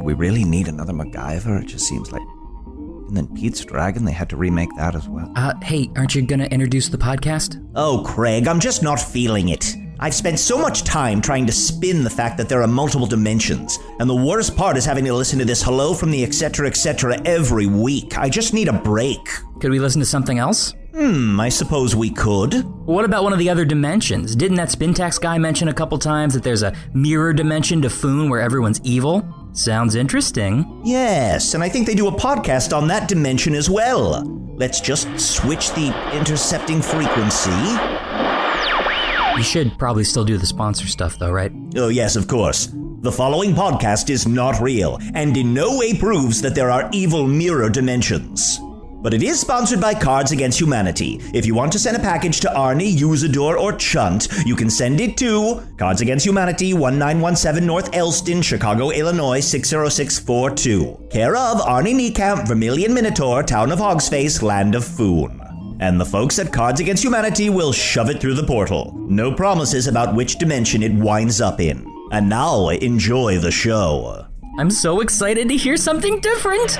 we really need another MacGyver? It just seems like... And then Pete's Dragon, they had to remake that as well. Hey, aren't you gonna introduce the podcast? Oh, Craig, I'm just not feeling it. I've spent so much time trying to spin the fact that there are multiple dimensions, and the worst part is having to listen to this hello from the etc. every week. I just need a break. Could we listen to something else? I suppose we could. What about one of the other dimensions? Didn't that Spintax guy mention a couple times that there's a mirror dimension to Foon where everyone's evil? Sounds interesting. Yes, and I think they do a podcast on that dimension as well. Let's just switch the intercepting frequency. You should probably still do the sponsor stuff though, right? Oh yes, of course. The following podcast is not real, and in no way proves that there are evil mirror dimensions. But it is sponsored by Cards Against Humanity. If you want to send a package to Arnie, Usidore, or Chunt, you can send it to Cards Against Humanity, 1917 North Elston, Chicago, Illinois, 60642. Care of Arnie Niekamp, Vermilion Minotaur, Town of Hogsface, Land of Foon. And the folks at Cards Against Humanity will shove it through the portal. No promises about which dimension it winds up in. And now, enjoy the show. I'm so excited to hear something different!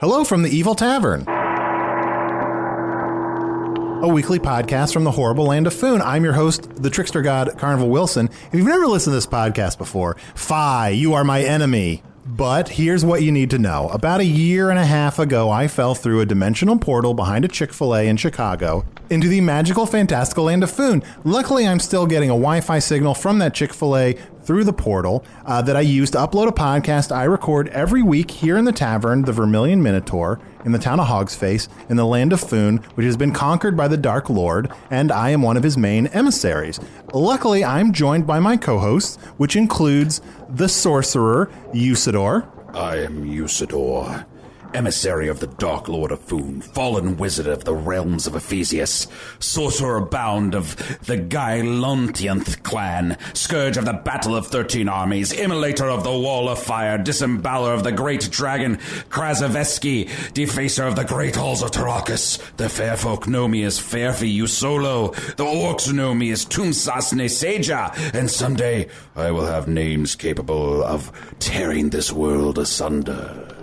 Hello from the Evil Tavern, a weekly podcast from the horrible land of Foon. I'm your host, the trickster god, Carnival Wilson. If you've never listened to this podcast before, fie, you are my enemy. But here's what you need to know. About a year and a half ago, I fell through a dimensional portal behind a Chick-fil-A in Chicago into the magical, fantastical land of Foon. Luckily, I'm still getting a Wi-Fi signal from that Chick-fil-A through the portal that I use to upload a podcast I record every week here in the Tavern, the Vermilion Minotaur, in the town of Hogsface, in the land of Foon, which has been conquered by the Dark Lord, and I am one of his main emissaries. Luckily, I'm joined by my co-hosts, which includes the sorcerer, Usidore. I am Usidore, emissary of the Dark Lord of Foon, fallen wizard of the realms of Ephesius, sorcerer bound of the Gaelontianth clan, scourge of the Battle of 13 Armies, immolator of the Wall of Fire, disemboweler of the Great Dragon, Krasaveski, defacer of the Great Halls of Tarakas. The fair folk know me as Fairfi Usolo, the orcs know me as Tumsasne Seja, and someday I will have names capable of tearing this world asunder.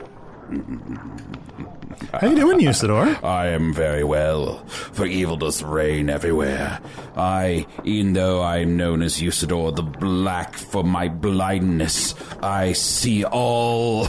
How you doing, Usidore? I am very well, for evil does reign everywhere. Even though I am known as Usidore the Black for my blindness, I see all.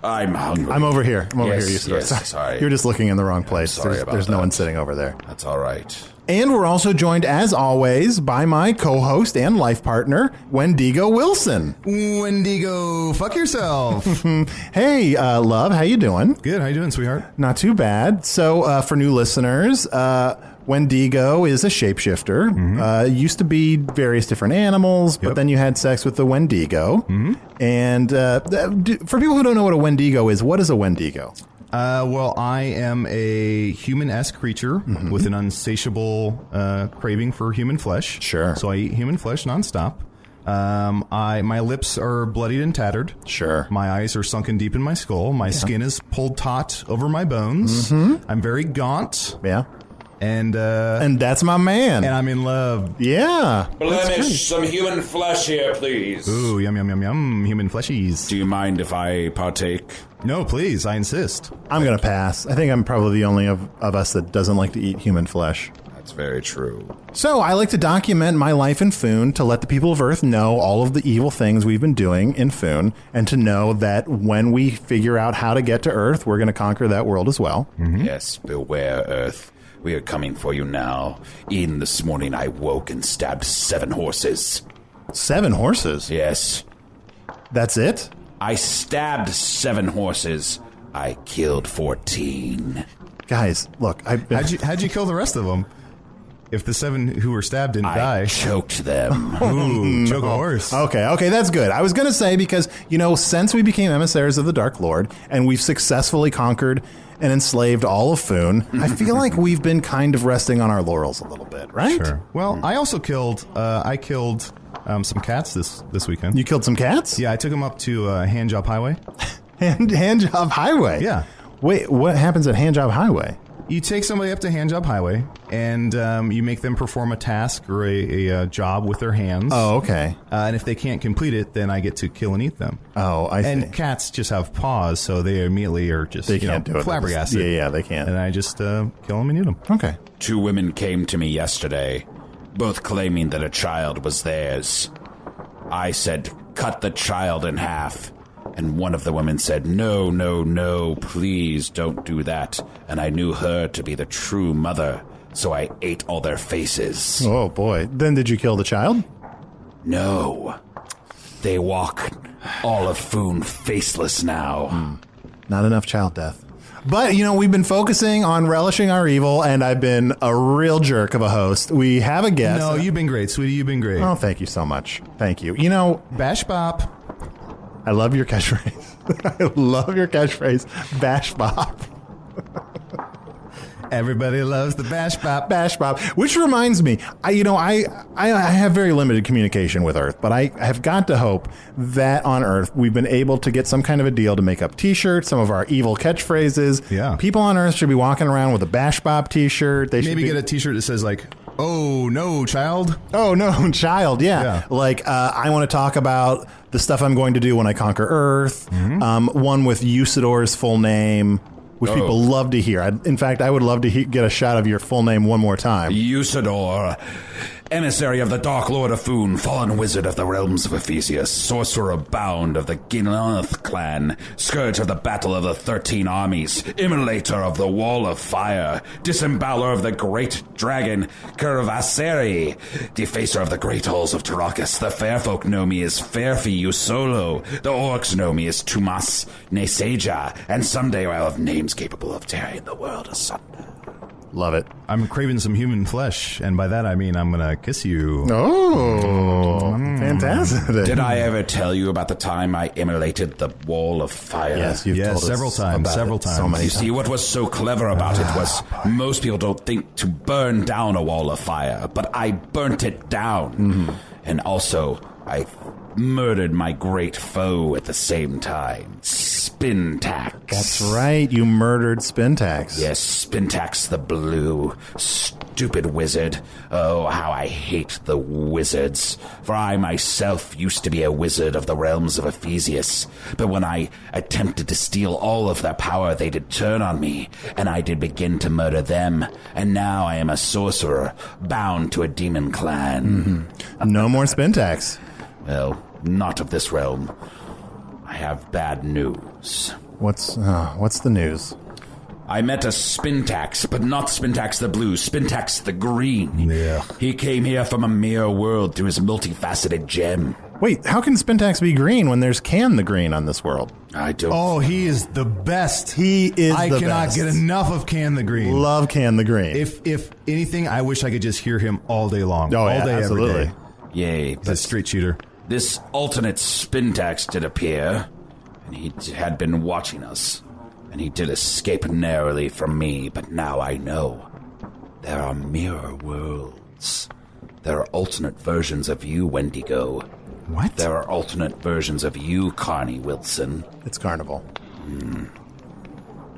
I'm hungry. I'm over here. I'm over here, Usidore. Yes, sorry. You're just looking in the wrong place. Sorry about There's no that. one sitting over there. That's all right. And we're also joined, as always, by my co-host and life partner, Wendigo Wilson. Wendigo, fuck yourself. Hey, love, how you doing? Good, how you doing, sweetheart? Not too bad. So, for new listeners, Wendigo is a shapeshifter. Mm-hmm. Used to be various different animals, but then you had sex with the Wendigo. Mm-hmm. And for people who don't know what a Wendigo is, what is a Wendigo? Well, I am a human-esque creature with an unsatiable craving for human flesh. Sure. So I eat human flesh nonstop. My lips are bloodied and tattered. Sure. My eyes are sunken deep in my skull. My skin is pulled taut over my bones. I'm very gaunt. Yeah. And that's my man. and I'm in love. Yeah. Blemish, some human flesh here, please. Ooh, yum, yum, yum, yum. Human fleshies. Do you mind if I partake? No, please. I insist. I'm going to pass. I think I'm probably the only of us that doesn't like to eat human flesh. That's very true. So I like to document my life in Foon to let the people of Earth know all of the evil things we've been doing in Foon, and to know that when we figure out how to get to Earth, we're going to conquer that world as well. Yes, beware, Earth. We are coming for you now. Even this morning I woke and stabbed 7 horses. 7 horses? Yes. That's it? I stabbed 7 horses. I killed 14. Guys, look, How'd you kill the rest of them? if the 7 who were stabbed didn't I die. choked them. Ooh, choke a horse. Okay, that's good. I was going to say, because, since we became emissaries of the Dark Lord and we've successfully conquered and enslaved all of Foon, I feel like we've been kind of resting on our laurels a little bit, right? Sure. Well, I also killed some cats this weekend. You killed some cats? Yeah, I took them up to Handjob Highway. Handjob Highway? Yeah. Wait, what happens at Handjob Highway? You take somebody up to Handjob Highway, and you make them perform a task or a job with their hands. Oh, okay. And if they can't complete it, then I get to kill and eat them. Oh, I see. And cats just have paws, so they immediately are just They can't do it. flabbergasted. Yeah, they can't. And I just kill them and eat them. Okay. 2 women came to me yesterday, both claiming that a child was theirs. I said, cut the child in half. And one of the women said, no, please don't do that. And I knew her to be the true mother, so I ate all their faces. Oh, boy. Then did you kill the child? No. They walk all of Foon faceless now. Not enough child death. But, we've been focusing on relishing our evil, and I've been a real jerk of a host. We have a guest. No, you've been great, sweetie. You've been great. Oh, thank you so much. Thank you. Bash Bop. I love your catchphrase. I love your catchphrase. Bash Bop. Everybody loves the Bash Bop. Bash Bop. Which reminds me, I have very limited communication with Earth, but I have got to hope that on Earth we've been able to get some kind of a deal to make up T-shirts, some of our evil catchphrases. Yeah. People on Earth should be walking around with a Bash Bop T-shirt. They Maybe get a T-shirt that says like, "Oh no, child." Oh no, child. Yeah. Like I want to talk about the stuff I'm going to do when I conquer Earth. One with Usidore's full name, which people love to hear. In fact, I would love to get a shot of your full name one more time. Usidore, emissary of the Dark Lord of Foon, fallen wizard of the realms of Ephesius, sorcerer bound of the Ginlanth clan, scourge of the battle of the 13 armies, immolator of the wall of fire, disemboweler of the great dragon Curvaseri, defacer of the great halls of Tarakas. The fair folk know me as Fairfi Usolo, the orcs know me as Tumas Neseja, and someday I'll have names capable of tearing the world asunder. Love it. I'm craving some human flesh, and by that I mean I'm gonna kiss you. Oh, fantastic. Did I ever tell you about the time I immolated the wall of fire? Yes, you've told us several times. about it so many You times. see, what was so clever about it was most people don't think to burn down a wall of fire, but I burnt it down. And also, I murdered my great foe at the same time, Spintax. That's right. You murdered Spintax. Yes, Spintax the Blue. Stupid wizard. Oh, how I hate the wizards. For I myself used to be a wizard of the realms of Ephesius. But when I attempted to steal all of their power, they did turn on me, and I did begin to murder them. And now I am a sorcerer, bound to a demon clan. No more Spintax. Well, not of this realm. I have bad news. What's the news? I met a Spintax, but not Spintax the Blue, Spintax the Green. Yeah. He came here from a mirror world through his multifaceted gem. Wait, how can Spintax be green when there's Can the Green on this world? I don't... Oh, he is the best. He is I the cannot best. get enough of Can the Green. Love Can the Green. If anything, I wish I could just hear him all day long. Oh, all yeah, day, absolutely. every day. Yay. He's a straight shooter. This alternate Spintax did appear, and he had been watching us. And he did escape narrowly from me, but now I know. There are mirror worlds. There are alternate versions of you, Wendigo. What? There are alternate versions of you, Carnie Wilson. It's Carnival. There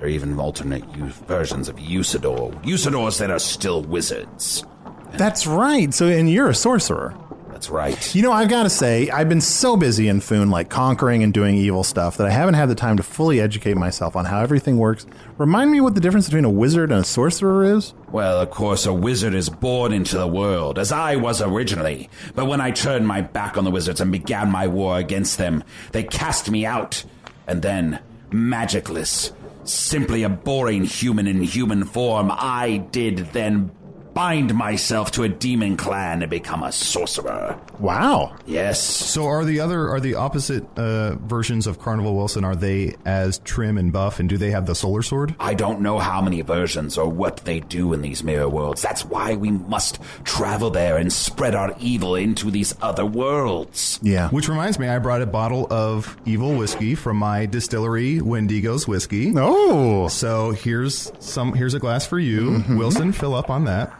are even alternate versions of Usidore. Usidores that are still wizards. That's right. So, and you're a sorcerer. That's right. You know, I've got to say, I've been so busy in Foon, like conquering and doing evil stuff, that I haven't had the time to fully educate myself on how everything works. Remind me what the difference between a wizard and a sorcerer is? Well, of course, a wizard is born into the world, as I was originally. But when I turned my back on the wizards and began my war against them, they cast me out. And then, magicless, simply a boring human in human form, I did then bind myself to a demon clan and become a sorcerer. Wow. Yes. So are the opposite versions of Carnival Wilson, are they as trim and buff, and do they have the solar sword? I don't know how many versions or what they do in these mirror worlds. That's why we must travel there and spread our evil into these other worlds. Yeah. Which reminds me, I brought a bottle of evil whiskey from my distillery, Wendigo's Whiskey. Oh. So here's a glass for you. Wilson, fill up on that.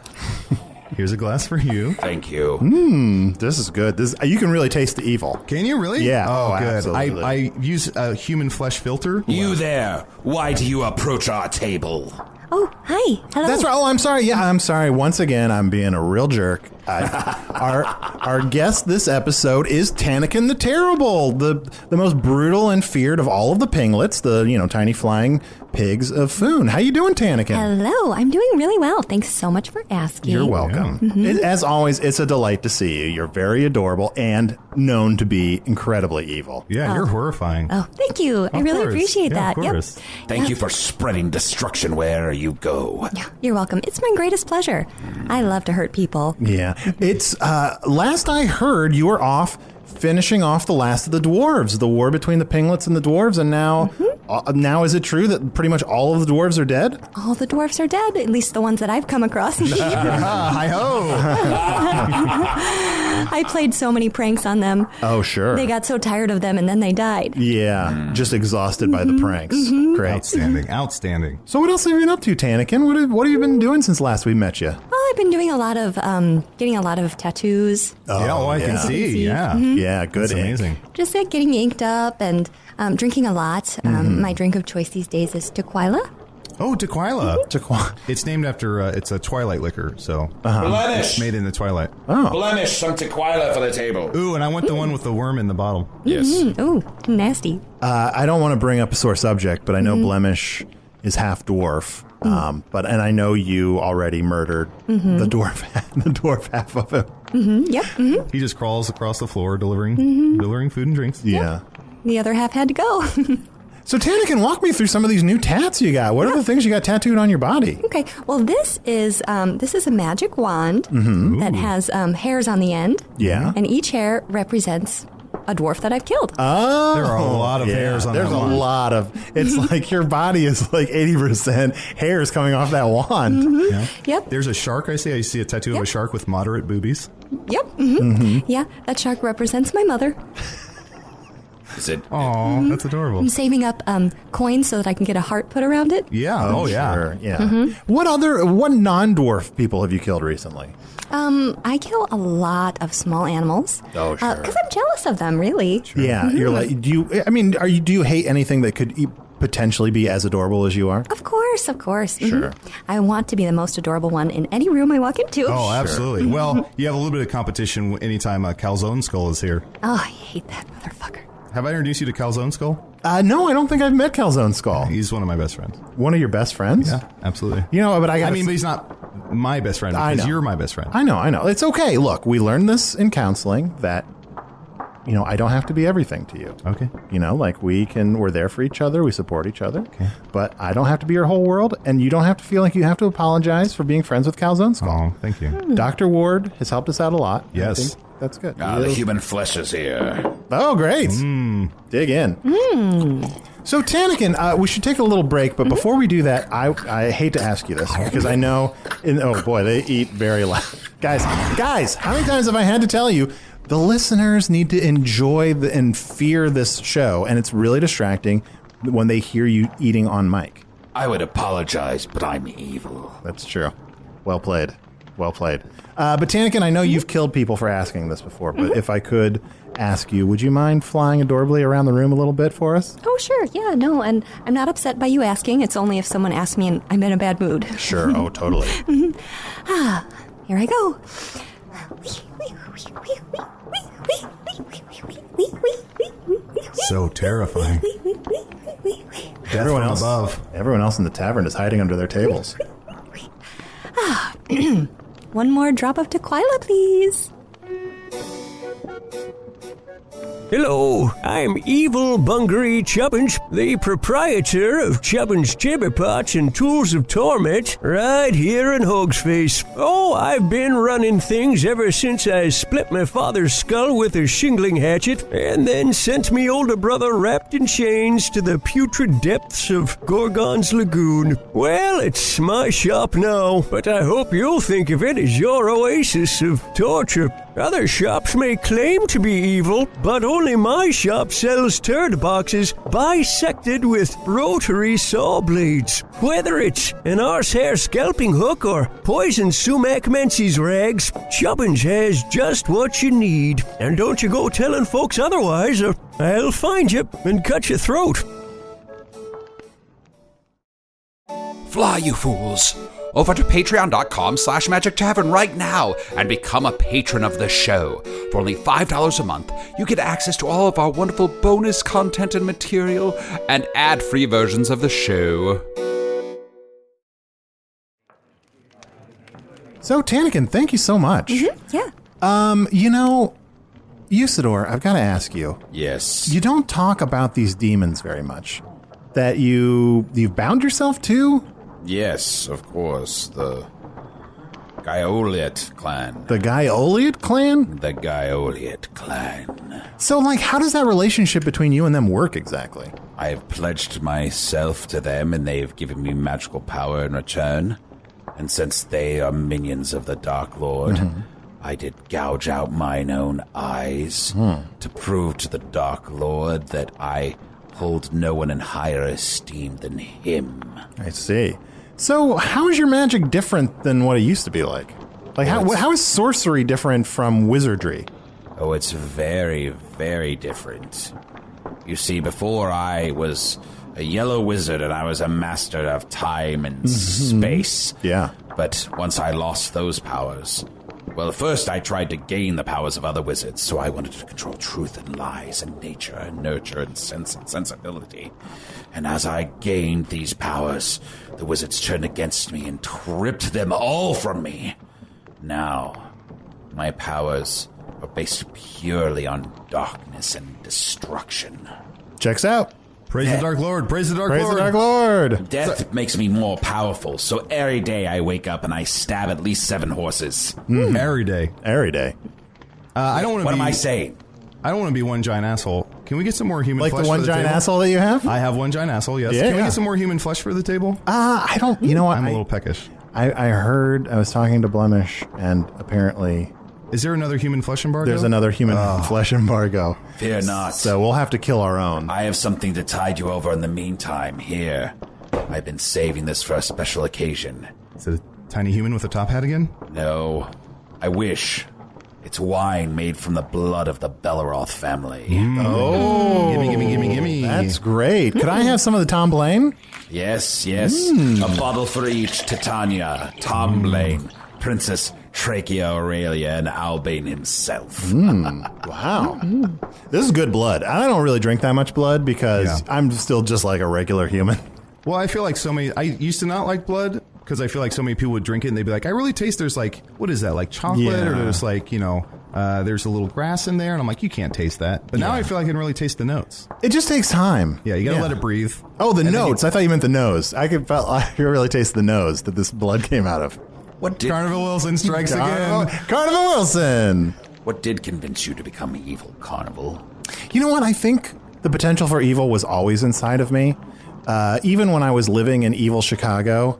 Here's a glass for you. Thank you. This is good. You can really taste the evil. Can you really? Yeah. Oh, good. Absolutely. I use a human flesh filter. You there. Why do you approach our table? Oh, hi. Hello. That's right. Oh, I'm sorry. Yeah, I'm sorry. Once again, I'm being a real jerk. Our guest this episode is Tannakin the Terrible, the most brutal and feared of all of the pinglets, the tiny flying pigs of Foon. How you doing, Tannakin? Hello. I'm doing really well. Thanks so much for asking. You're welcome. As always, it's a delight to see you. You're very adorable and known to be incredibly evil. Yeah, you're horrifying. Oh, thank you. I really course. appreciate Yeah, that. of course. Thank you for spreading destruction wherever you go. Yeah, you're welcome. It's my greatest pleasure. I love to hurt people. Yeah. It's last I heard, you were off finishing off the last of the dwarves, the war between the pinglets and the dwarves, and now is it true that pretty much all of the dwarves are dead? All the dwarfs are dead, at least the ones that I've come across. Hi-ho! I played so many pranks on them. Oh, sure. They got so tired of them and then they died. Yeah, just exhausted by the pranks. Great. Outstanding. So what else have you been up to, Tannakin? What have you been doing since last we met you? Well, I've been doing a lot of, getting a lot of tattoos. I can see. Yeah. Yeah, good. That's amazing. Just getting inked up and drinking a lot. My drink of choice these days is tequila. Oh, tequila. It's named after, it's a Twilight liquor, so Blemish. it's made in the Twilight. Blemish, some tequila for the table. Ooh, and I want the one with the worm in the bottle. Yes. Ooh, nasty. I don't want to bring up a sore subject, but I know Blemish is half dwarf. And I know you already murdered the dwarf half of him. Yep. He just crawls across the floor delivering food and drinks. Yeah. The other half had to go. So Tannakin, walk me through some of these new tats you got. What are the things you got tattooed on your body? Okay. Well, this is a magic wand that has hairs on the end. Yeah. And each hair represents a dwarf that I've killed. Oh, there are a lot of hairs on that wand. There's a lot of. It's like your body is like 80% hairs coming off that wand. Yeah. Yep. There's a shark. I see a tattoo of a shark with moderate boobies. Yep. Yeah, that shark represents my mother. Is it? Oh, that's adorable. I'm saving up coins so that I can get a heart put around it. Yeah. Oh, yeah. Sure. Yeah. What non-dwarf people have you killed recently? I kill a lot of small animals. Oh, sure. Because I'm jealous of them, really. Sure. Yeah. You're like, do you hate anything that could potentially be as adorable as you are? Of course. Sure. I want to be the most adorable one in any room I walk into. Oh, absolutely. Well, you have a little bit of competition anytime a Calzone Skull is here. Oh, I hate that motherfucker. Have I introduced you to Calzone Skull? No, I don't think I've met Calzone Skull. He's one of my best friends. One of your best friends? Yeah, absolutely. But but he's not my best friend I because know. you're my best friend. I know. It's okay. Look, we learned this in counseling that, I don't have to be everything to you. Okay. We're there for each other. We support each other. Okay. But I don't have to be your whole world, and you don't have to feel like you have to apologize for being friends with Calzone Skull. Oh, thank you. Dr. Ward has helped us out a lot. Yes. I think that's good. The human flesh is here. Oh, great. Dig in. So, Tannakin, we should take a little break, but before we do that, I hate to ask you this, because I know, oh boy, they eat very loud. Guys, how many times have I had to tell you, the listeners need to enjoy and fear this show, and it's really distracting when they hear you eating on mic. I would apologize, but I'm evil. That's true. Well played. But Tannakin, I know you've killed people for asking this before, but if I could ask you, would you mind flying adorably around the room a little bit for us? Oh, sure. Yeah, no, and I'm not upset by you asking. It's only if someone asks me and I'm in a bad mood. Sure. Oh, totally. Here I go. So terrifying. Everyone else in the tavern is hiding under their tables. One more drop of tequila, please. Hello, I'm Evil Bungaree Chubbins, the proprietor of Chubbins Jibberpots and Tools of Torment, right here in Hogsface. Oh, I've been running things ever since I split my father's skull with a shingling hatchet, and then sent me older brother wrapped in chains to the putrid depths of Gorgon's Lagoon. Well, it's my shop now, but I hope you'll think of it as your oasis of torture. Other shops may claim to be evil, but only my shop sells turd boxes bisected with rotary saw blades. Whether it's an horsehair scalping hook or poison sumac menses rags, Chubbins has just what you need. And don't you go telling folks otherwise, or I'll find you and cut your throat. Fly, you fools! Over to patreon.com/Magic Tavern right now and become a patron of the show. For only $5 a month, you get access to all of our wonderful bonus content and material and ad-free versions of the show. So, Tannakin, thank you so much. Yeah. Usidore, I've got to ask you. Yes. You don't talk about these demons very much. That you've bound yourself to? Yes, of course. The Gaioliet clan. The Gaioliet clan? The Gaioliet clan. So, how does that relationship between you and them work exactly? I have pledged myself to them, and they've given me magical power in return. And since they are minions of the Dark Lord, I did gouge out mine own eyes to prove to the Dark Lord that I hold no one in higher esteem than him. I see. So, how is your magic different than what it used to be like? How is sorcery different from wizardry? Oh, it's very, very different. You see, before I was a yellow wizard and I was a master of time and space. Yeah. But once I lost those powers, well, first I tried to gain the powers of other wizards, so I wanted to control truth and lies and nature and nurture and sense and sensibility. And as I gained these powers, the wizards turned against me and ripped them all from me. Now, my powers are based purely on darkness and destruction. Checks out. Praise the Dark Lord. Praise the Dark Praise Lord. the Dark Lord. Death makes me more powerful, so every day I wake up and I stab at least 7 horses. Every day. Every day. I don't want to What be... am I saying? I don't want to be one giant asshole. Can we get some more human Like flesh the one for the giant table? asshole that you have? I have one giant asshole, yes. Yeah, Can we yeah. get some more human flesh for the table? I don't... You know what? I'm a little peckish. I heard... I was talking to Blemish, and apparently... Is there another human flesh embargo? There's another human flesh embargo. Fear not. So we'll have to kill our own. I have something to tide you over in the meantime. Here. I've been saving this for a special occasion. Is it a tiny human with a top hat again? No. I wish. It's wine made from the blood of the Belleroth family. Oh. Gimme. That's great. Could I have some of the Tom Blaine? Yes. A bottle for each. Titania, Tom Blaine, Princess Trachea Aurelia, and Albane himself. Wow. This is good blood. I don't really drink that much blood because I'm still just like a regular human. Well, I feel like I used to not like blood because I feel like so many people would drink it and they'd be like, I really taste there's what is that, like chocolate or there's there's a little grass in there. And I'm like, you can't taste that. But now I feel like I can really taste the notes. It just takes time. Yeah, you gotta let it breathe. Oh, the notes. I thought you meant the nose. I could really taste the nose that this blood came out of. Carnival Wilson strikes again. Carnival Wilson! What did convince you to become evil, Carnival? You know what? I think the potential for evil was always inside of me. Even when I was living in evil Chicago,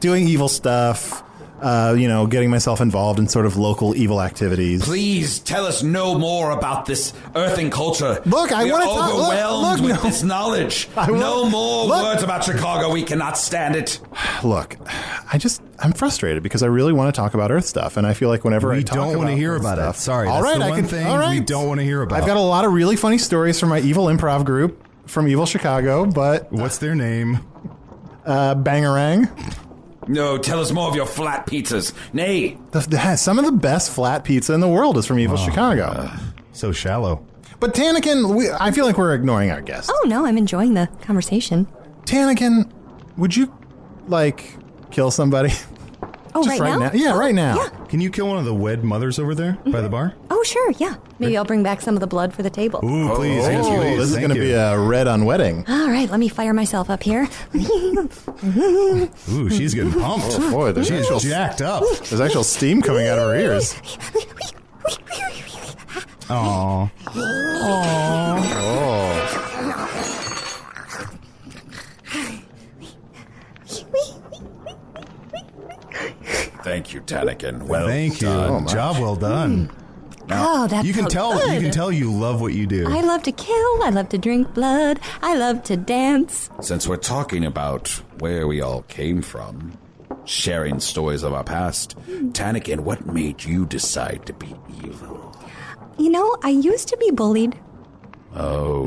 doing evil stuff, getting myself involved in sort of local evil activities. Please tell us no more about this earthing culture. Look, I want to talk. Overwhelmed with this knowledge. No more words about Chicago. We cannot stand it. Look, I'm frustrated because I really want to talk about Earth stuff, and I feel like whenever I talk about we don't want to hear about stuff, it. Sorry, all that's right, the one thing we don't want to hear about. I've got a lot of really funny stories from my evil improv group from evil Chicago, but what's their name? Bangarang. No, tell us more of your flat pizzas. Nay. Some of the best flat pizza in the world is from evil Chicago. So shallow. But Tannakin, I feel like we're ignoring our guest. Oh, no, I'm enjoying the conversation. Tannakin, would you, kill somebody? Oh, Just right now? Yeah, right now. Yeah, Can you kill one of the wed mothers over there by the bar? Oh, sure, yeah. Maybe I'll bring back some of the blood for the table. Ooh, please. Thank you. This is going to be a red on wedding. All right, let me fire myself up here. Ooh, she's getting pumped. Oh, boy, She's jacked up. There's actual steam coming out of her ears. Aww. Thank you, Tannakin. Thank you. done. Job well done. Oh, that's You can tell. good. You can tell you love what you do. I love to kill. I love to drink blood. I love to dance. Since we're talking about where we all came from, sharing stories of our past, Tannakin, what made you decide to be evil? You know, I used to be bullied, Oh,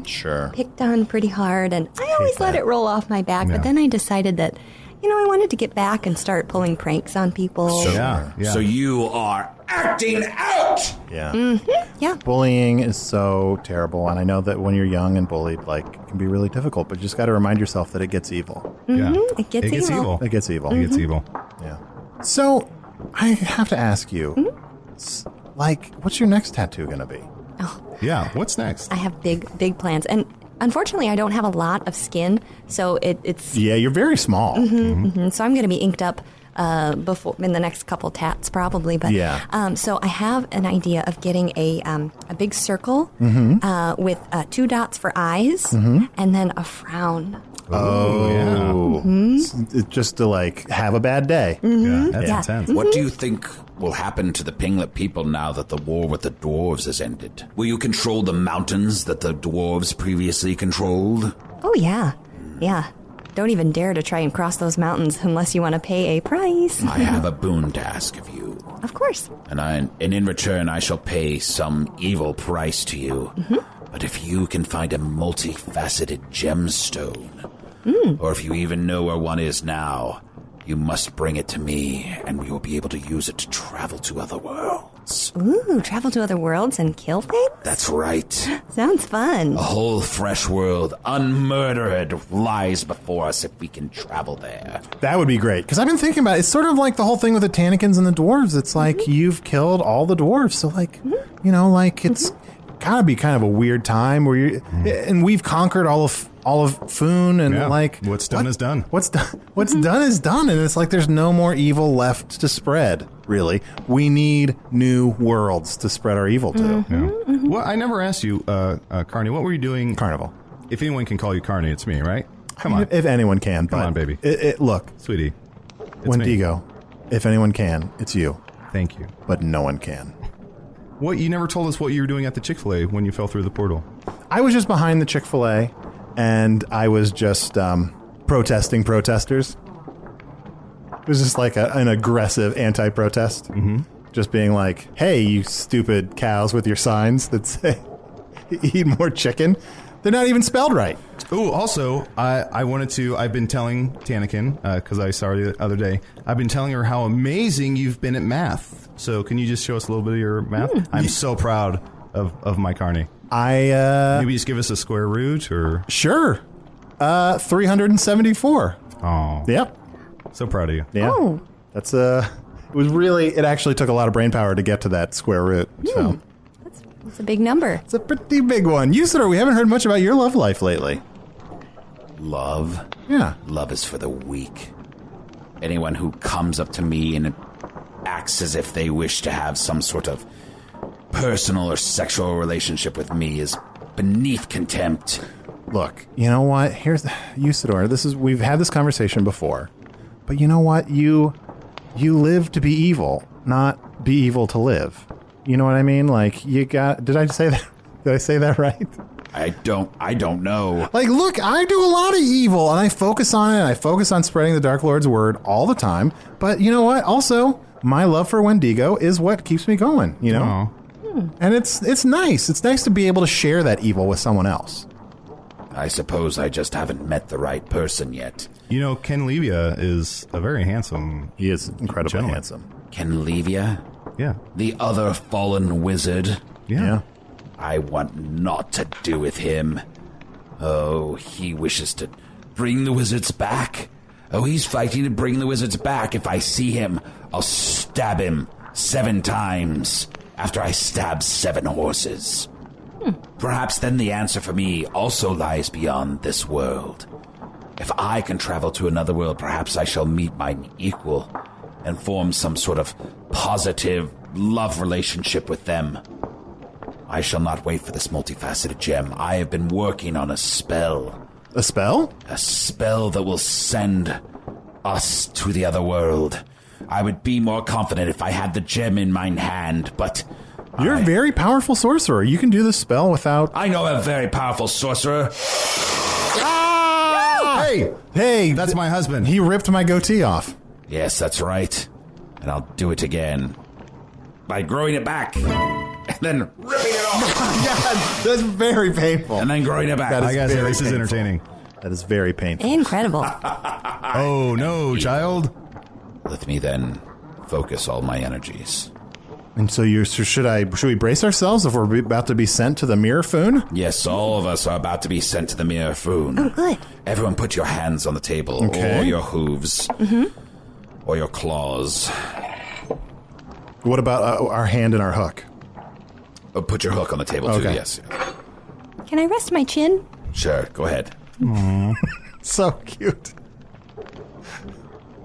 Sure. picked on pretty hard, and I always let it roll off my back. Yeah. But then I decided that, I wanted to get back and start pulling pranks on people. Yeah. so you are acting out. Yeah. Yeah. Bullying is so terrible, and I know that when you're young and bullied, it can be really difficult, but you just got to remind yourself that it gets evil. Yeah. It gets evil. It gets evil. It gets evil. Yeah. So, I have to ask you, what's your next tattoo going to be? Yeah. What's next? I have big plans. And unfortunately, I don't have a lot of skin, so it's... Yeah, you're very small. So I'm going to be inked up before in the next couple tats, probably. But Yeah. so I have an idea of getting a big circle with 2 dots for eyes and then a frown. Oh. It's just to, have a bad day. Yeah. That's Yeah. intense. What do you think will happen to the Pinglet people now that the war with the dwarves has ended? Will you control the mountains that the dwarves previously controlled? Oh, yeah. Yeah. Don't even dare to try and cross those mountains unless you want to pay a price. I have a boon to ask of you. Of course. And in return, I shall pay some evil price to you. But if you can find a multifaceted gemstone, or if you even know where one is now, you must bring it to me, and we will be able to use it to travel to other worlds. Ooh, travel to other worlds and kill things? That's right. Sounds fun. A whole fresh world, unmurdered, lies before us if we can travel there. That would be great. Because I've been thinking about it. It's sort of like the whole thing with the Tannakins and the dwarves. It's like you've killed all the dwarves. So, it's got to be kind of a weird time where you and we've conquered all of Foon and what's done is done. What's done is done, and it's like there's no more evil left to spread. Really, we need new worlds to spread our evil to. Yeah. Well, I never asked you, Carney, what were you doing? Carnival. If anyone can call you Carney, it's me, right? Come on. If anyone can, Come on, baby. Look, Sweetie. It's Wendigo. If anyone can, it's you. Thank you. But no one can. What, you never told us what you were doing at the Chick-fil-A when you fell through the portal. I was just behind the Chick-fil-A, and I was just protesting protesters. It was just like an aggressive anti-protest. Just being like, hey, you stupid cows with your signs that say eat more chicken. They're not even spelled right. Oh, also, I've been telling Tannakin, because I saw her the other day, I've been telling her how amazing you've been at math. So can you just show us a little bit of your math? I'm so proud of my Carney. Maybe just give us a square root or... Sure. 374. Oh. Yep. So proud of you. Yeah. Oh. That's it actually took a lot of brain power to get to that square root. So It's a big number. it's a pretty big one. Usidore, we haven't heard much about your love life lately. Love? Yeah. Love is for the weak. Anyone who comes up to me and acts as if they wish to have some sort of personal or sexual relationship with me is beneath contempt. Look, you know what? Here's Usidore. We've had this conversation before, but you know what? You live to be evil, not be evil to live. You know what I mean? Did I say that? Did I say that right? I don't know. Look, I do a lot of evil, and I focus on it. I focus on spreading the Dark Lord's word all the time. But you know what? Also, my love for Wendigo is what keeps me going. You know, and it's nice. It's nice to be able to share that evil with someone else. I suppose I just haven't met the right person yet. You know, Ken Levia is a very handsome... He is incredibly gentleman. handsome. Ken Levia? Yeah. The other fallen wizard? Yeah. I want naught to do with him. Oh, he wishes to bring the wizards back. Oh, he's fighting to bring the wizards back. If I see him, I'll stab him 7 times after I stab 7 horses. Perhaps then the answer for me also lies beyond this world. If I can travel to another world, perhaps I shall meet mine equal and form some sort of positive love relationship with them. I shall not wait for this multifaceted gem. I have been working on a spell. A spell? A spell that will send us to the other world. I would be more confident if I had the gem in mine hand, but... You're a very powerful sorcerer. You can do this spell without... I know a very powerful sorcerer. Ah! Hey, That's my husband. he ripped my goatee off. Yes, that's right. And I'll do it again. By growing it back. And then ripping it off. God, that's very painful. And then growing it back. That I gotta say, very this is painful. entertaining. That is very painful. Incredible. Oh, no, child. Let me then focus all my energies. And so should we brace ourselves if we're about to be sent to the mirror, Foon? Yes, all of us are about to be sent to the mirror, Foon. Oh, good. Everyone put your hands on the table, Okay. or your hooves, or your claws. What about our hand and our hook? Oh, put your hook on the table, too, Okay. yes. Can I rest my chin? Sure, go ahead. So cute.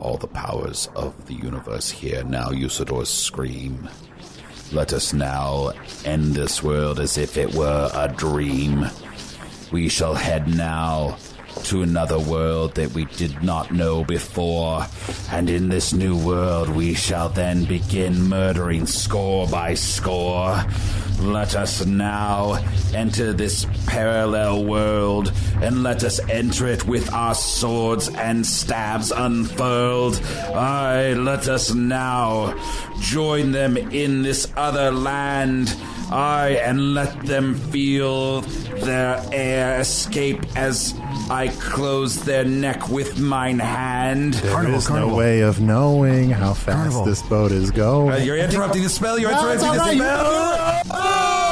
All the powers of the universe hear now Usidore's scream. Let us now end this world as if it were a dream. We shall head now to another world that we did not know before, and in this new world we shall then begin murdering score by score. Let us now enter this parallel world, and let us enter it with our swords and staves unfurled. Aye, let us now join them in this other land. Aye, and let them feel their air escape as I close their neck with mine hand. There is no way of knowing how fast this boat is going. You're interrupting the spell. You're No, interrupting it's the all right. spell.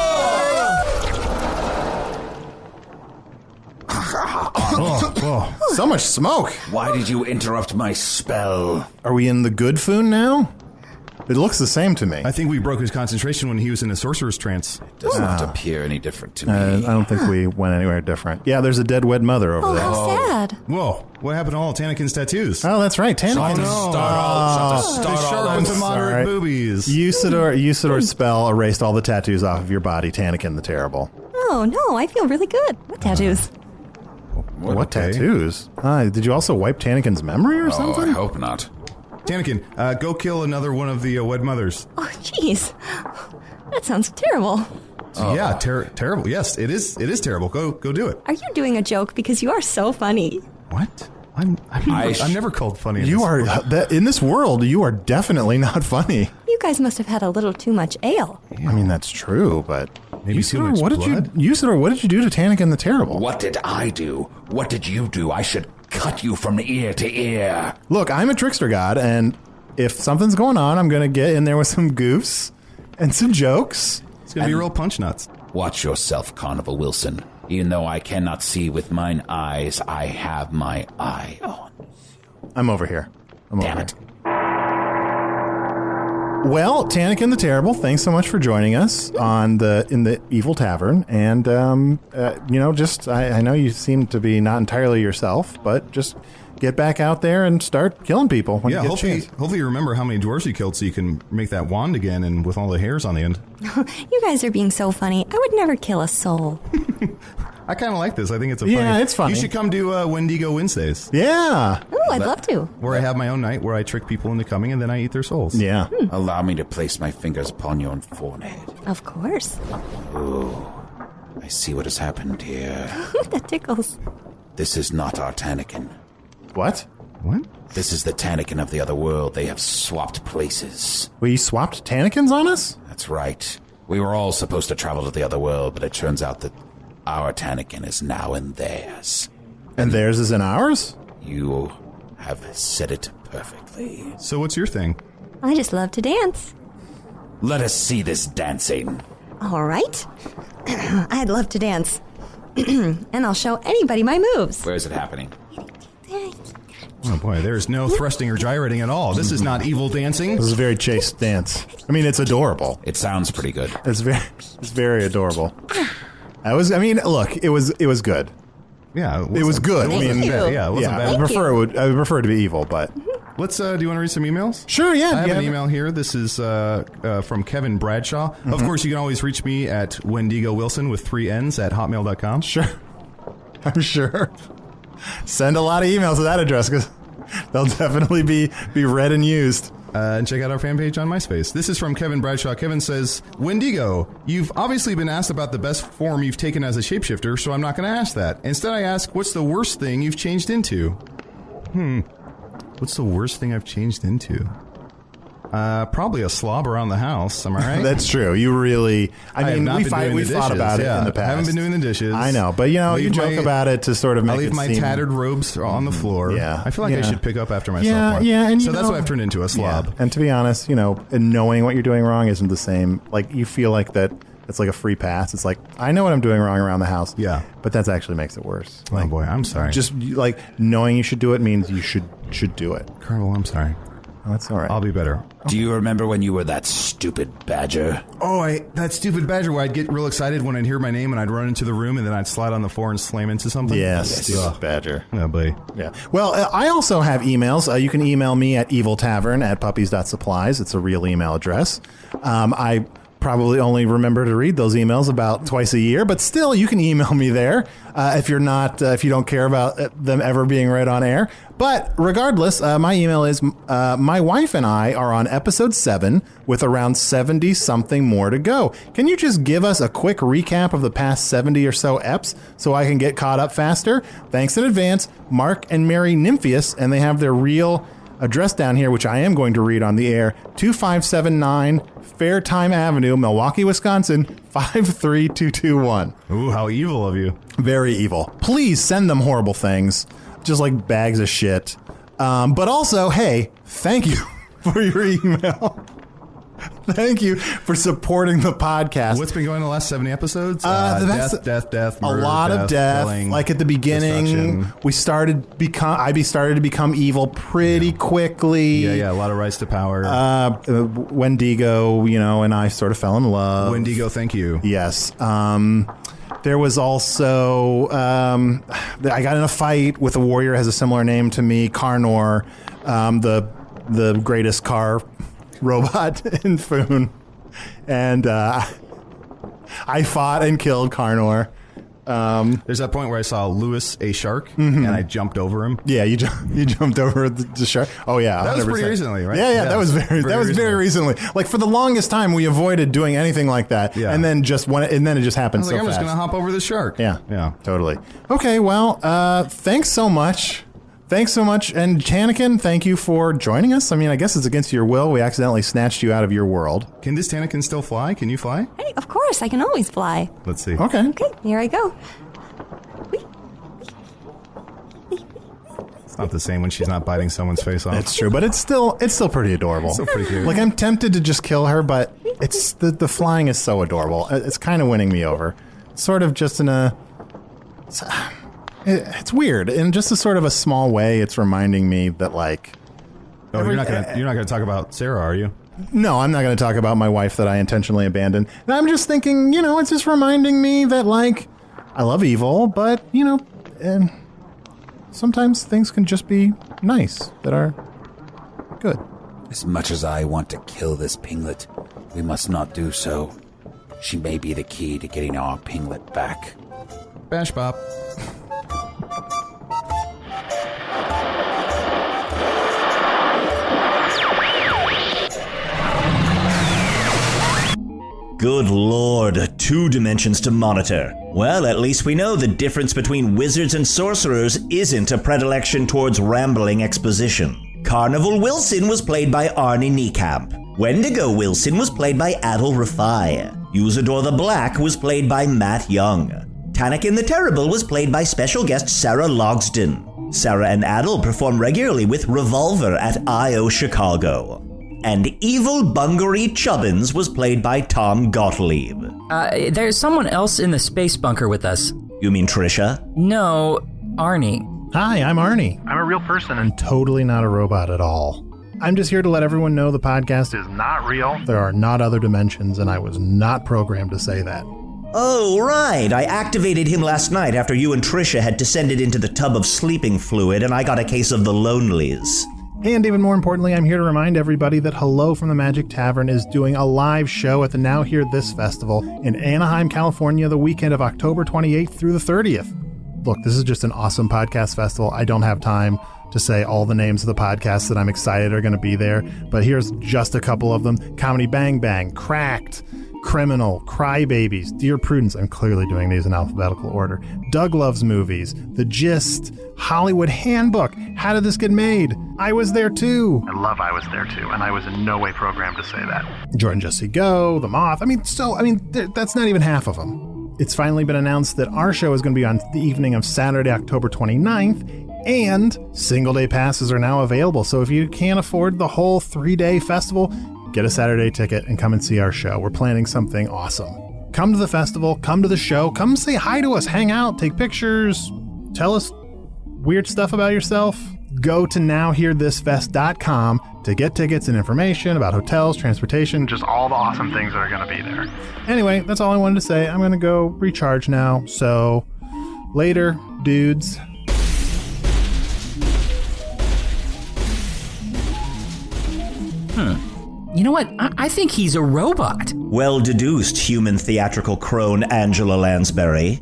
So much smoke. Why did you interrupt my spell? Are we in the good Foon now? It looks the same to me. I think we broke his concentration when he was in a sorcerer's trance. It doesn't appear any different to me. I don't think we went anywhere different. Yeah, there's a dead wed mother over Oh, there. how sad. Whoa, what happened to all of Tannakin's tattoos? Oh, that's right. Tannakin. They sharpened to moderate Sorry. boobies. Usidore's spell erased all the tattoos off of your body, Tannakin the Terrible. Oh, no, I feel really good. What tattoos? What Okay. tattoos? Did you also wipe Tannakin's memory or Oh, something? I hope not. Tannakin, go kill another one of the wed mothers. Oh, jeez. That sounds terrible. Yeah, terrible. Yes, it is terrible. Go do it. Are you doing a joke? Because you are so funny. What? I'm never called funny. in You this are world. in this world. You are definitely not funny. You guys must have had a little too much ale. I mean, that's true, but Maybe too much blood? Usidore, what did you do to Tannakin the Terrible? What did I do? What did you do? I should cut you from ear to ear. Look, I'm a trickster god, and if something's going on, I'm going to get in there with some goofs and some jokes. It's gonna be real punch nuts. Watch yourself, Carnival Wilson. Even though I cannot see with mine eyes, I have my eye on. I'm over here. Damn it. Well, Tannakin the Terrible, thanks so much for joining us in the Evil Tavern, and I know you seem to be not entirely yourself, but just get back out there and start killing people when you get a chance. Hopefully you remember how many dwarves you killed so you can make that wand again and with all the hairs on the end. You guys are being so funny. I would never kill a soul. I kind of like this. I think it's it's funny. You should come do Wendigo Wednesdays, Yeah, Ooh, I'd love to. where I have my own night where I trick people into coming and then I eat their souls. yeah. Allow me to place my fingers upon your forehead. Of course. I see what has happened here. That tickles. This is not our Tannakin. What? What? This is the Tannakin of the other world. They have swapped places. Well, you swapped Tannakins on us? That's right. We were all supposed to travel to the other world, but it turns out that our Tannakin is now in theirs. And theirs is in ours? You have said it perfectly. So what's your thing? I just love to dance. Let us see this dancing. All right. I'd love to dance. And I'll show anybody my moves. Where is it happening? Oh boy, there's no thrusting or gyrating at all. This is not evil dancing. This is a very chaste dance. I mean, it's adorable. It sounds pretty good. It's very adorable. Look, it was good. Yeah, it was good. Thank you. Yeah, it wasn't bad. I would prefer it to be Wendigo, but Let's. Do you want to read some emails? Sure. Yeah. I have an email here. This is from Kevin Bradshaw. Of course, you can always reach me at Wendigo Wilson with 3 N's at hotmail.com. Sure. I'm sure. Send a lot of emails to that address because they'll definitely be read and used. And check out our fan page on MySpace. This is from Kevin Bradshaw. Kevin says, Wendigo, you've obviously been asked about the best form you've taken as a shapeshifter, so I'm not going to ask that. Instead, I ask, what's the worst thing you've changed into? What's the worst thing I've changed into? Probably a slob around the house. Am I right? That's true. You really... I mean, we thought about it in the past. I haven't been doing the dishes. I know, but you joke about it to sort of make it seem... I leave my tattered robes on the floor. Yeah. I feel like I should pick up after myself more. Yeah, and so that's why I've turned into a slob. Yeah. And to be honest, and knowing what you're doing wrong isn't the same. Like, you feel like that it's like a free pass. It's like, I know what I'm doing wrong around the house. Yeah. But that actually makes it worse. Oh, boy, I'm sorry. Just, like, knowing you should do it means you should do it. Carnival, I'm sorry. Oh, that's all right. I'll be better. Do you remember when you were that stupid badger? Oh, that stupid badger where I'd get real excited when I'd hear my name and I'd run into the room and then I'd slide on the floor and slam into something? Yes, stupid badger. Oh, boy. Yeah. Well, I also have emails. You can email me at eviltavern@puppies.supplies. It's a real email address. I probably only remember to read those emails about twice a year, but still, you can email me there if you don't care about them ever being read on air. But regardless, my email is my wife and I are on episode 7 with around 70 something more to go. Can you just give us a quick recap of the past 70 or so eps so I can get caught up faster? Thanks in advance, Mark and Mary Nympheus, and they have their real address down here, which I am going to read on the air, 2579 Fairtime Avenue, Milwaukee, Wisconsin, 53221. Ooh, how evil of you. Very evil. Please send them horrible things, just like bags of shit. But also, hey, thank you for your email. Thank you for supporting the podcast. What's been going on the last 70 episodes? Death, murder, a lot of death. killing, like at the beginning, I started to become evil pretty quickly. Yeah, a lot of rise to power. Wendigo, and I sort of fell in love. Wendigo, thank you. Yes. There was also I got in a fight with a warrior who has a similar name to me, Carnor, the greatest car robot in Foon, and I fought and killed Carnor. There's that point where I saw Lewis, a shark, and I jumped over him. Yeah, you jumped over the shark. Oh yeah, that 100%. was pretty recently, right? Yeah, that was very recently. Like for the longest time, we avoided doing anything like that, and then it just happened so fast. I'm just gonna hop over the shark. Yeah, totally. Okay, well, thanks so much. And Tannakin, thank you for joining us. I mean, I guess it's against your will. We accidentally snatched you out of your world. Can this Tannakin still fly? Can you fly? Hey, of course, I can always fly. Let's see. Okay, here I go. It's not the same when she's not biting someone's face off. It's true, but it's still pretty adorable. Still pretty cute. Like I'm tempted to just kill her, but it's the flying is so adorable. It's kind of winning me over. It's sort of just it's weird in just a sort of a small way. It's reminding me that like. Oh, you're not gonna talk about Sarah, are you? No, I'm not going to talk about my wife that I intentionally abandoned. And I'm just thinking, it's just reminding me that like I love evil, but and sometimes things can just be nice that are good. As much as I want to kill this pinglet, we must not do so. She may be the key to getting our pinglet back. Bash Bop. Good lord, 2 dimensions to monitor. Well, at least we know the difference between wizards and sorcerers isn't a predilection towards rambling exposition. Carnival Wilson was played by Arnie Niekamp. Wendigo Wilson was played by Adal Rifai. Usidore the Black was played by Matt Young. Tannakin the Terrible was played by special guest Sarah Logsdon. Sarah and Adal perform regularly with Revolver at I.O. Chicago. And evil Bungaree Chubbins was played by Tom Gotlieb. There's someone else in the space bunker with us. You mean Tricia? No, Arnie. Hi, I'm Arnie. I'm a real person and totally not a robot at all. I'm just here to let everyone know the podcast is not real. There are not other dimensions, and I was not programmed to say that. Oh, right. I activated him last night after you and Tricia had descended into the tub of sleeping fluid, and I got a case of the lonelies. And even more importantly, I'm here to remind everybody that Hello from the Magic Tavern is doing a live show at the Now Hear This Festival in Anaheim, California, the weekend of October 28th through the 30th. Look, this is just an awesome podcast festival. I don't have time to say all the names of the podcasts that I'm excited are going to be there, but here's just a couple of them. Comedy Bang Bang, Cracked, Criminal, Crybabies, Dear Prudence, I'm clearly doing these in alphabetical order, Doug Loves Movies, The Gist, Hollywood Handbook, How Did This Get Made? I Was There Too. I love I Was There Too, and I was in no way programmed to say that. Jordan Jesse Go, The Moth, that's not even half of them. It's finally been announced that our show is going to be on the evening of Saturday, October 29th, and single-day passes are now available. So if you can't afford the whole 3-day festival, get a Saturday ticket and come and see our show. We're planning something awesome. Come to the festival, come to the show, come say hi to us, hang out, take pictures, tell us weird stuff about yourself. Go to nowhearthisfest.com to get tickets and information about hotels, transportation, just all the awesome things that are going to be there. Anyway, that's all I wanted to say. I'm going to go recharge now. So later, dudes. You know what? I think he's a robot. Well deduced, human theatrical crone Angela Lansbury.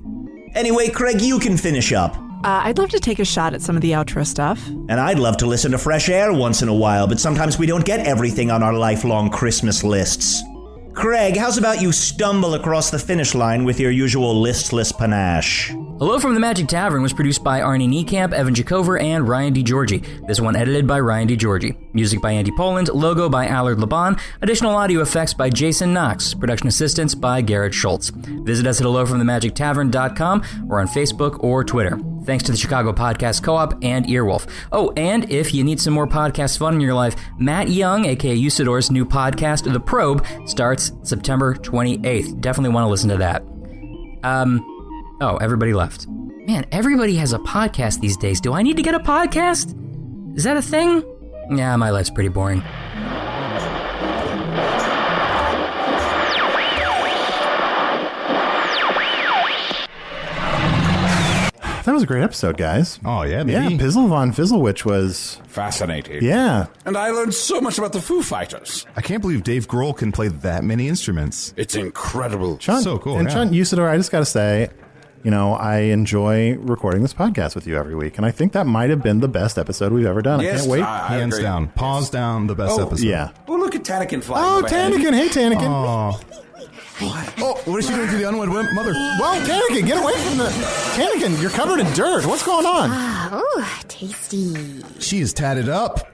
Anyway, Craig, you can finish up. I'd love to take a shot at some of the outro stuff. And I'd love to listen to Fresh Air once in a while, but sometimes we don't get everything on our lifelong Christmas lists. Craig, how's about you stumble across the finish line with your usual listless panache? Hello from the Magic Tavern was produced by Arnie Niekamp, Evan Jacover, and Ryan DiGiorgi. This one edited by Ryan DiGiorgi. Music by Andy Poland, logo by Allard Laban, additional audio effects by Jason Knox, production assistance by Garrett Schultz. Visit us at hellofromthemagictavern.com or on Facebook or Twitter. Thanks to the Chicago Podcast Co-op and Earwolf. Oh, and if you need some more podcast fun in your life, Matt Young, aka Usidore's new podcast, The Probe, starts September 28th. Definitely want to listen to that. Oh, everybody left. Man, everybody has a podcast these days. Do I need to get a podcast? Is that a thing? Yeah, my life's pretty boring. That was a great episode, guys. Oh, yeah, Yeah, Pizzle Von Fizzlewitch was... fascinating. Yeah. And I learned so much about the Foo Fighters. I can't believe Dave Grohl can play that many instruments. It's incredible. Chunt, so cool, and yeah. Chunt, Usidore, I just got to say, you know, I enjoy recording this podcast with you every week, and I think that might have been the best episode we've ever done. Yes, I can't wait. Hands down. Paws down, the best episode. Yeah. Oh, look at Tannakin flying. Oh, overhead. Tannakin. Hey, Tannakin. Oh. Oh, what is she doing to the unwed mother? Whoa, Tannakin, get away from the... Tannakin, you're covered in dirt. What's going on? Oh, tasty. She is tatted up.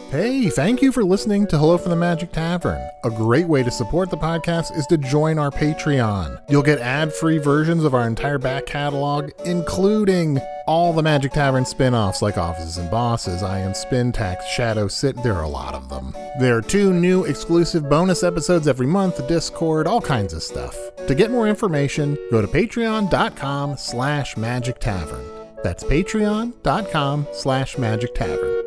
Hey, thank you for listening to Hello from the Magic Tavern. A great way to support the podcast is to join our Patreon. You'll get ad-free versions of our entire back catalog, including all the Magic Tavern spin-offs like Offices and Bosses, Ion Spin Tax, Shadow Sit. There are a lot of them. There are 2 new exclusive bonus episodes every month, Discord, all kinds of stuff. To get more information, go to patreon.com/Magic Tavern. That's patreon.com/Magic Tavern.